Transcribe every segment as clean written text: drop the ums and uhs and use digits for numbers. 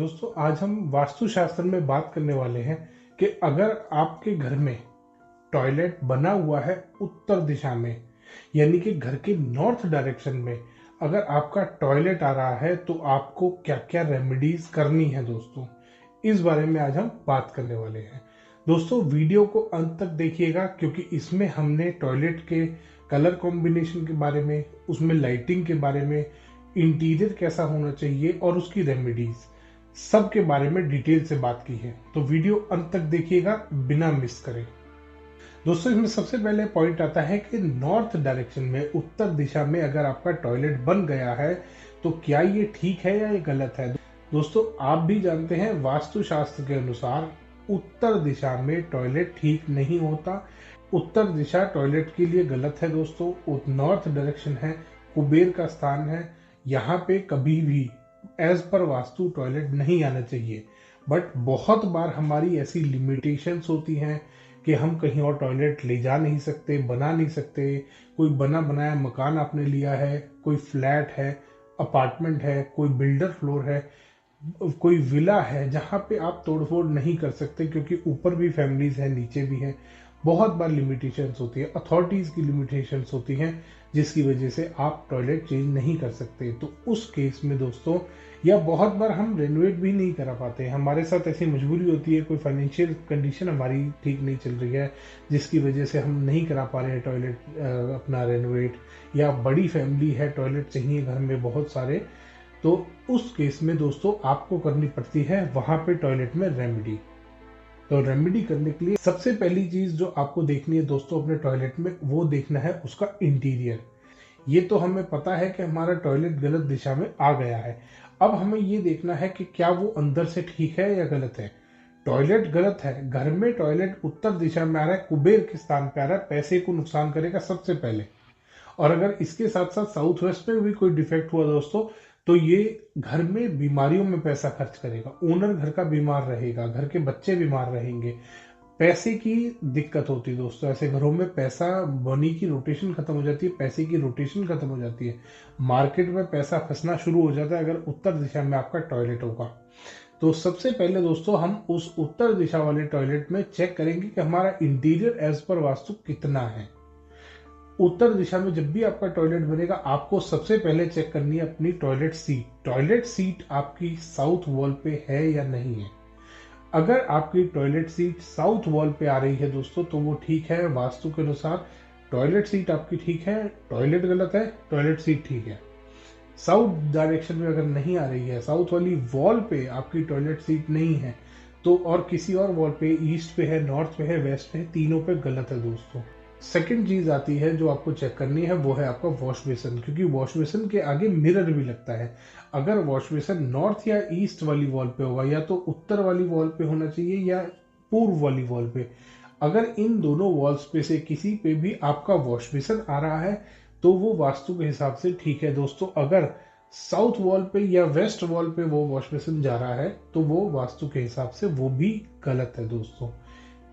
दोस्तों आज हम वास्तुशास्त्र में बात करने वाले हैं कि अगर आपके घर में टॉयलेट बना हुआ है उत्तर दिशा में, यानी कि घर के नॉर्थ डायरेक्शन में अगर आपका टॉयलेट आ रहा है तो आपको क्या क्या रेमेडीज करनी है दोस्तों, इस बारे में आज हम बात करने वाले हैं। दोस्तों वीडियो को अंत तक देखिएगा क्योंकि इसमें हमने टॉयलेट के कलर कॉम्बिनेशन के बारे में, उसमें लाइटिंग के बारे में, इंटीरियर कैसा होना चाहिए और उसकी रेमेडीज सब के बारे में डिटेल से बात की है। तो वीडियो अंत तक देखिएगा बिना मिस करें। दोस्तों इसमें सबसे पहले पॉइंट आता है कि नॉर्थ डायरेक्शन में, उत्तर दिशा में अगर आपका टॉयलेट बन गया है तो क्या ये ठीक है या ये गलत है। दोस्तों आप भी जानते हैं वास्तुशास्त्र के अनुसार उत्तर दिशा में टॉयलेट ठीक नहीं होता। उत्तर दिशा टॉयलेट के लिए गलत है दोस्तों। नॉर्थ डायरेक्शन है, कुबेर का स्थान है, यहाँ पे कभी भी एज पर वास्तु टॉयलेट नहीं आना चाहिए। बट बहुत बार हमारी ऐसी लिमिटेशंस होती हैं कि हम कहीं और टॉयलेट ले जा नहीं सकते, बना नहीं सकते। कोई बना बनाया मकान आपने लिया है, कोई फ्लैट है, अपार्टमेंट है, कोई बिल्डर फ्लोर है, कोई विला है, जहाँ पे आप तोड़फोड़ नहीं कर सकते क्योंकि ऊपर भी फैमिलीज हैं, नीचे भी हैं। बहुत बार लिमिटेशंस होती है, अथॉरिटीज की लिमिटेशंस होती हैं जिसकी वजह से आप टॉयलेट चेंज नहीं कर सकते। तो उस केस में दोस्तों, या बहुत बार हम रेनोवेट भी नहीं करा पाते, हमारे साथ ऐसी मजबूरी होती है, कोई फाइनेंशियल कंडीशन हमारी ठीक नहीं चल रही है जिसकी वजह से हम नहीं करा पा रहे हैं टॉयलेट अपना रेनोवेट, या बड़ी फैमिली है, टॉयलेट चाहिए घर में बहुत सारे। तो उस केस में दोस्तों आपको करनी पड़ती है वहां पे टॉयलेट में रेमेडी। तो रेमेडी करने के लिए सबसे पहली चीज जो आपको देखनी है दोस्तों अपने टॉयलेट में, वो देखना है उसका इंटीरियर। ये तो हमें पता है कि हमारा टॉयलेट गलत दिशा में आ गया है। अब हमें ये देखना है कि क्या वो अंदर से ठीक है या गलत है। टॉयलेट गलत है, घर में टॉयलेट उत्तर दिशा में आ रहा है, कुबेर के स्थान पे आ रहा है, पैसे को नुकसान करेगा सबसे पहले। और अगर इसके साथ साथ साउथ वेस्ट में भी कोई डिफेक्ट हुआ दोस्तों, तो ये घर में बीमारियों में पैसा खर्च करेगा। ओनर घर का बीमार रहेगा, घर के बच्चे बीमार रहेंगे, पैसे की दिक्कत होती है दोस्तों। ऐसे घरों में पैसा, मनी की रोटेशन खत्म हो जाती है, पैसे की रोटेशन खत्म हो जाती है, मार्केट में पैसा फंसना शुरू हो जाता है अगर उत्तर दिशा में आपका टॉयलेट होगा। तो सबसे पहले दोस्तों हम उस उत्तर दिशा वाले टॉयलेट में चेक करेंगे कि हमारा इंटीरियर एज पर वास्तु कितना है। उत्तर दिशा में जब भी आपका टॉयलेट बनेगा, आपको सबसे पहले चेक करनी है अपनी टॉयलेट सीट। टॉयलेट सीट आपकी साउथ वॉल पे है या नहीं है। अगर आपकी टॉयलेट सीट साउथ वॉल पे आ रही है दोस्तों तो वो ठीक है वास्तु के अनुसार। टॉयलेट सीट आपकी ठीक है, टॉयलेट गलत है, टॉयलेट सीट ठीक है। साउथ डायरेक्शन में अगर नहीं आ रही है, साउथ वाली वॉल पे आपकी टॉयलेट सीट नहीं है, तो और किसी और वॉल पे, ईस्ट पे है, नॉर्थ पे है, वेस्ट पे है, तीनों पे गलत है दोस्तों। सेकंड चीज आती है जो आपको चेक करनी है, वो है आपका वॉश बेसिन, क्योंकि वॉश बेसिन के आगे मिरर भी लगता है। अगर वॉश बेसिन नॉर्थ या ईस्ट वाली वॉल पे होगा, या तो उत्तर वाली वॉल पे होना चाहिए या पूर्व वाली वॉल पे। अगर इन दोनों वॉल्स पे से किसी पे भी आपका वॉश बेसिन आ रहा है तो वो वास्तु के हिसाब से ठीक है दोस्तों। अगर साउथ वॉल पे या वेस्ट वॉल पे वो वॉश बेसिन जा रहा है तो वो वास्तु के हिसाब से वो भी गलत है दोस्तों।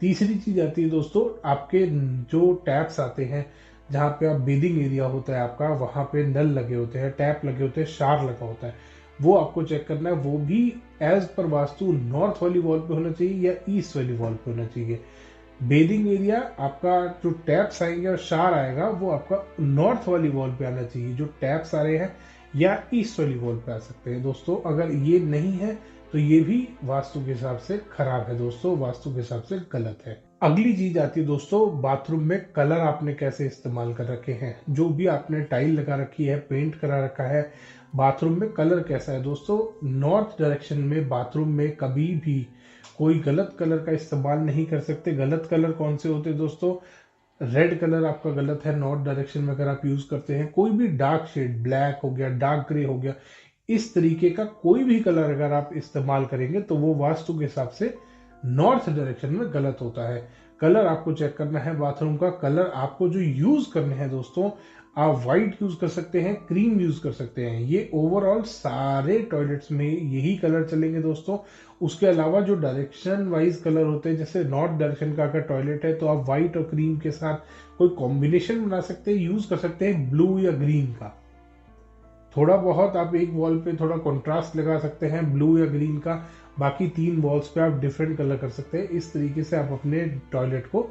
तीसरी चीज आती है दोस्तों, आपके जो टैप्स आते हैं, जहाँ पे आप बेदिंग एरिया होता है आपका, वहां पे नल लगे होते हैं, टैप लगे होते हैं, शार लगा होता है, वो आपको चेक करना है। वो भी एज पर वास्तु नॉर्थ वाली वॉल पे होना चाहिए या ईस्ट वाली वॉल पे होना चाहिए। बेदिंग एरिया आपका, जो टैप्स आएंगे और शार आएगा, वो आपका नॉर्थ वाली वॉल पे आना चाहिए। जो टैप्स आ रहे हैं या ईस्ट वाली वॉल पे आ सकते हैं दोस्तों। अगर ये नहीं है तो ये भी वास्तु के हिसाब से खराब है दोस्तों, वास्तु के हिसाब से गलत है। अगली चीज आती है दोस्तों, बाथरूम में कलर आपने कैसे इस्तेमाल कर रखे हैं। जो भी आपने टाइल लगा रखी है, पेंट करा रखा है, बाथरूम में कलर कैसा है दोस्तों। नॉर्थ डायरेक्शन में बाथरूम में कभी भी कोई गलत कलर का इस्तेमाल नहीं कर सकते। गलत कलर कौन से होते हैं दोस्तों, रेड कलर आपका गलत है नॉर्थ डायरेक्शन में अगर आप यूज करते हैं। कोई भी डार्क शेड, ब्लैक हो गया, डार्क ग्रे हो गया, इस तरीके का कोई भी कलर अगर आप इस्तेमाल करेंगे तो वो वास्तु के हिसाब से नॉर्थ डायरेक्शन में गलत होता है। कलर आपको चेक करना है बाथरूम का। कलर आपको जो यूज करने हैं दोस्तों, आप व्हाइट यूज कर सकते हैं, क्रीम यूज कर सकते हैं। ये ओवरऑल सारे टॉयलेट्स में यही कलर चलेंगे दोस्तों। उसके अलावा जो डायरेक्शन वाइज कलर होते हैं, जैसे नॉर्थ डायरेक्शन का अगर टॉयलेट है तो आप व्हाइट और क्रीम के साथ कोई कॉम्बिनेशन बना सकते हैं, यूज कर सकते हैं ब्लू या ग्रीन का। थोड़ा बहुत आप एक वॉल पे थोड़ा कंट्रास्ट लगा सकते हैं ब्लू या ग्रीन का, बाकी 3 वॉल्स पे आप डिफरेंट कलर कर सकते हैं। इस तरीके से आप अपने टॉयलेट को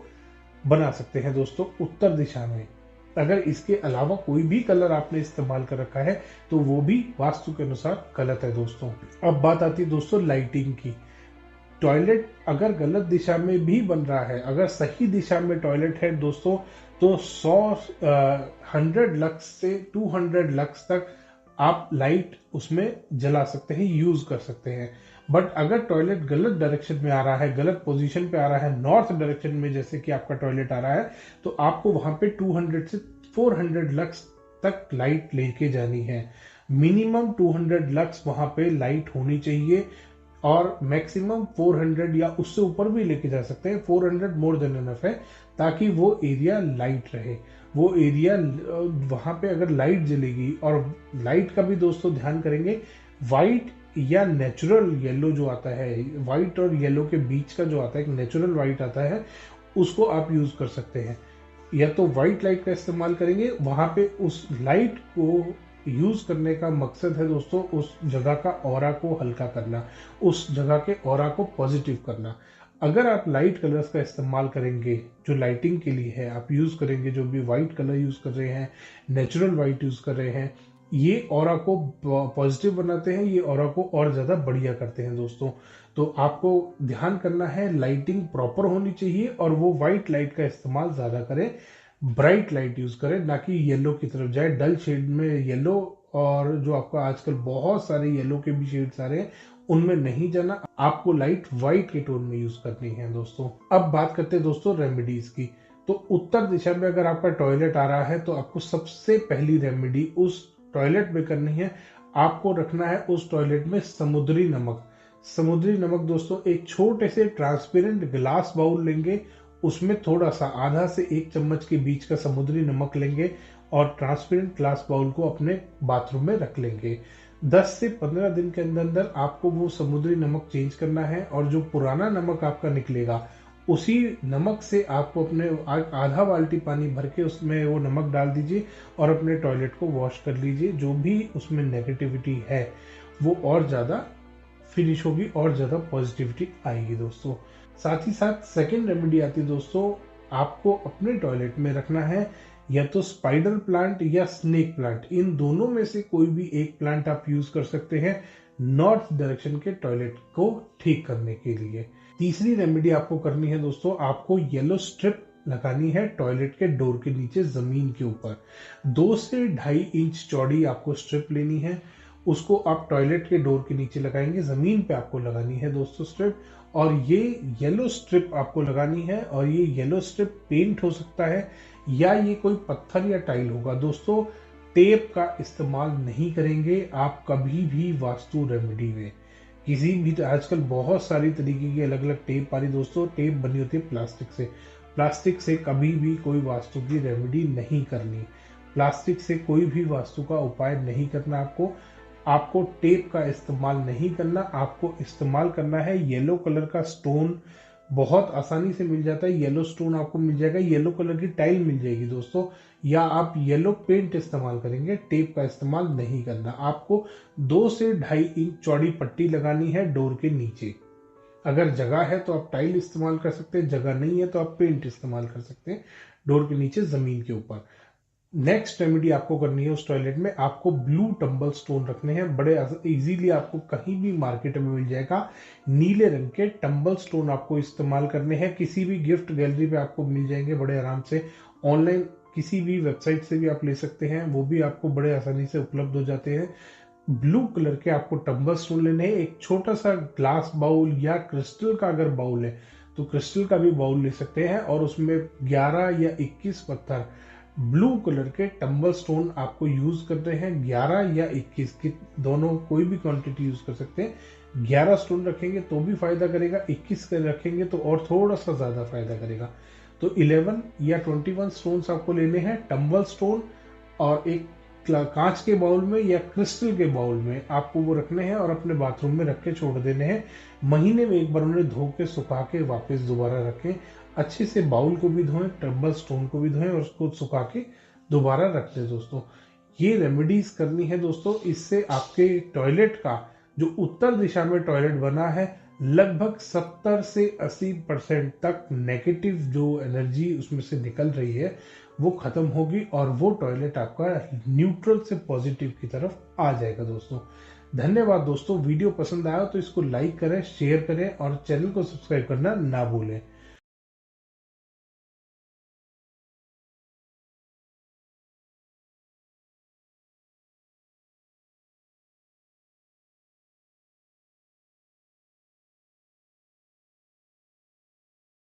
बना सकते हैं दोस्तों उत्तर दिशा में। अगर इसके अलावा कोई भी कलर आपने इस्तेमाल कर रखा है तो वो भी वास्तु के अनुसार गलत है दोस्तों। अब बात आती है दोस्तों लाइटिंग की। टॉयलेट अगर गलत दिशा में भी बन रहा है, अगर सही दिशा में टॉयलेट है दोस्तों, तो 100 लक्स से 200 लक्स तक आप लाइट उसमें जला सकते हैं, यूज कर सकते हैं। बट अगर टॉयलेट गलत डायरेक्शन में आ रहा है, गलत पोजीशन पे आ रहा है, नॉर्थ डायरेक्शन में जैसे कि आपका टॉयलेट आ रहा है, तो आपको वहां पे 200 से 400 लक्स तक लाइट लेके जानी है। मिनिमम 200 लक्स वहां पे लाइट होनी चाहिए और मैक्सिमम 400 या उससे ऊपर भी लेके जा सकते हैं। 400 मोर देन इनफ है, ताकि वो एरिया लाइट रहे। वो एरिया वहां पे अगर लाइट जलेगी, और लाइट का भी दोस्तों ध्यान करेंगे, व्हाइट या नेचुरल येलो जो आता है, व्हाइट और येलो के बीच का जो आता है एक नेचुरल व्हाइट आता है, उसको आप यूज कर सकते हैं। या तो व्हाइट लाइट का इस्तेमाल करेंगे, वहां पे उस लाइट को यूज करने का मकसद है दोस्तों उस जगह का ऑरा को हल्का करना, उस जगह के ऑरा को पॉजिटिव करना। अगर आप लाइट कलर्स का इस्तेमाल करेंगे जो लाइटिंग के लिए है, आप यूज करेंगे, जो भी व्हाइट कलर यूज कर रहे हैं, नेचुरल व्हाइट यूज कर रहे हैं, ये ऑरा को पॉजिटिव बनाते हैं, ये ऑरा को और ज्यादा बढ़िया करते हैं दोस्तों। तो आपको ध्यान करना है, लाइटिंग प्रॉपर होनी चाहिए और वो व्हाइट लाइट का इस्तेमाल ज्यादा करें, ब्राइट लाइट यूज करें, ना कि येलो की तरफ जाए। डल शेड में येलो, और जो आपका आजकल बहुत सारे येलो के भी शेड्स आ रहे हैं, उनमें नहीं जाना। आपको लाइट व्हाइट के टोन में यूज करनी है दोस्तों। अब बात करते हैं दोस्तों रेमेडीज की। तो उत्तर दिशा में अगर आपका टॉयलेट आ रहा है तो आपको सबसे पहली रेमेडी उस टॉयलेट में करनी है, आपको रखना है उस टॉयलेट में समुद्री नमक। समुद्री नमक दोस्तों, एक छोटे से ट्रांसपेरेंट ग्लास बाउल लेंगे, उसमें थोड़ा सा आधा से 1 चम्मच के बीच का समुद्री नमक लेंगे और ट्रांसपेरेंट ग्लास बाउल को अपने बाथरूम में रख लेंगे। 10 से 15 दिन के अंदर अंदर आपको वो समुद्री नमक चेंज करना है, और जो पुराना नमक आपका निकलेगा उसी नमक से आपको अपने आधा बाल्टी पानी भर के उसमें वो नमक डाल दीजिए और अपने टॉयलेट को वॉश कर लीजिए। जो भी उसमें नेगेटिविटी है वो और ज्यादा फिनिश होगी और ज्यादा पॉजिटिविटी आएगी दोस्तों। साथ ही साथ सेकेंड रेमेडी आती है दोस्तों, आपको अपने टॉयलेट में रखना है या तो स्पाइडर प्लांट या स्नेक प्लांट। इन दोनों में से कोई भी एक प्लांट आप यूज कर सकते हैं नॉर्थ डायरेक्शन के टॉयलेट को ठीक करने के लिए। तीसरी रेमेडी आपको करनी है दोस्तों, आपको येलो स्ट्रिप लगानी है टॉयलेट के डोर के नीचे जमीन के ऊपर। 2 से 2.5 इंच चौड़ी आपको स्ट्रिप लेनी है, उसको आप टॉयलेट के डोर के नीचे लगाएंगे, जमीन पे आपको लगानी है दोस्तों स्ट्रिप। और ये येलो स्ट्रिप आपको लगानी है, और ये येलो स्ट्रिप पेंट हो सकता है या ये कोई पत्थर या टाइल होगा दोस्तों। टेप का इस्तेमाल नहीं करेंगे आप कभी भी वास्तु रेमेडी में। किसी भी, आजकल बहुत सारी तरीके की अलग अलग टेप आ रही दोस्तों, टेप बनी होती है प्लास्टिक से। प्लास्टिक से कभी भी कोई वास्तु की रेमेडी नहीं करनी, प्लास्टिक से कोई भी वास्तु का उपाय नहीं करना। आपको टेप का इस्तेमाल नहीं करना, आपको इस्तेमाल करना है येलो कलर का स्टोन। बहुत आसानी से मिल जाता है, येलो स्टोन आपको मिल जाएगा, येलो कलर की टाइल मिल जाएगी दोस्तों, या आप येलो पेंट इस्तेमाल करेंगे। टेप का इस्तेमाल नहीं करना। आपको 2 से 2.5 इंच चौड़ी पट्टी लगानी है डोर के नीचे। अगर जगह है तो आप टाइल इस्तेमाल कर सकते हैं, जगह नहीं है तो आप पेंट इस्तेमाल कर सकते हैं डोर के नीचे जमीन के ऊपर। नेक्स्ट रेमेडी आपको करनी है उस टॉयलेट में, आपको ब्लू टंबल स्टोन रखने हैं। बड़े इजीली आपको कहीं भी मार्केट में मिल जाएगा, नीले रंग के टंबल स्टोन आपको इस्तेमाल करने हैं। किसी भी गिफ्ट गैलरी पे आपको मिल जाएंगे बड़े आराम से, ऑनलाइन किसी भी वेबसाइट से भी आप ले सकते हैं, वो भी आपको बड़े आसानी से उपलब्ध हो जाते हैं। ब्लू कलर के आपको टंबल स्टोन लेने हैं। एक छोटा सा ग्लास बाउल या क्रिस्टल का अगर बाउल है तो क्रिस्टल का भी बाउल ले सकते हैं, और उसमें 11 या 21 पत्थर ब्लू कलर के टंबल स्टोन आपको यूज करते हैं। 11 या 21 की दोनों कोई भी क्वांटिटी यूज कर सकते हैं। 11 स्टोन रखेंगे तो भी फायदा करेगा, 21 के रखेंगे तो और थोड़ा सा ज्यादा फायदा करेगा। तो 11 या 21 स्टोन्स आपको लेने हैं टंबल स्टोन, और एक कांच के बाउल में या क्रिस्टल के बाउल में आपको वो रखने हैं और अपने बाथरूम में रख के छोड़ देने हैं। महीने में एक बार उन्हें धो के सुखा के वापस दोबारा रखें। अच्छे से बाउल को भी धोएं, टंबल स्टोन को भी धोएं और उसको सुखा के दोबारा रख दें दोस्तों। ये रेमेडीज करनी है दोस्तों। इससे आपके टॉयलेट का जो उत्तर दिशा में टॉयलेट बना है, लगभग 70 से 80% तक नेगेटिव जो एनर्जी उसमें से निकल रही है वो खत्म होगी और वो टॉयलेट आपका न्यूट्रल से पॉजिटिव की तरफ आ जाएगा दोस्तों। धन्यवाद दोस्तों। वीडियो पसंद आया तो इसको लाइक करें, शेयर करें और चैनल को सब्सक्राइब करना ना भूलें।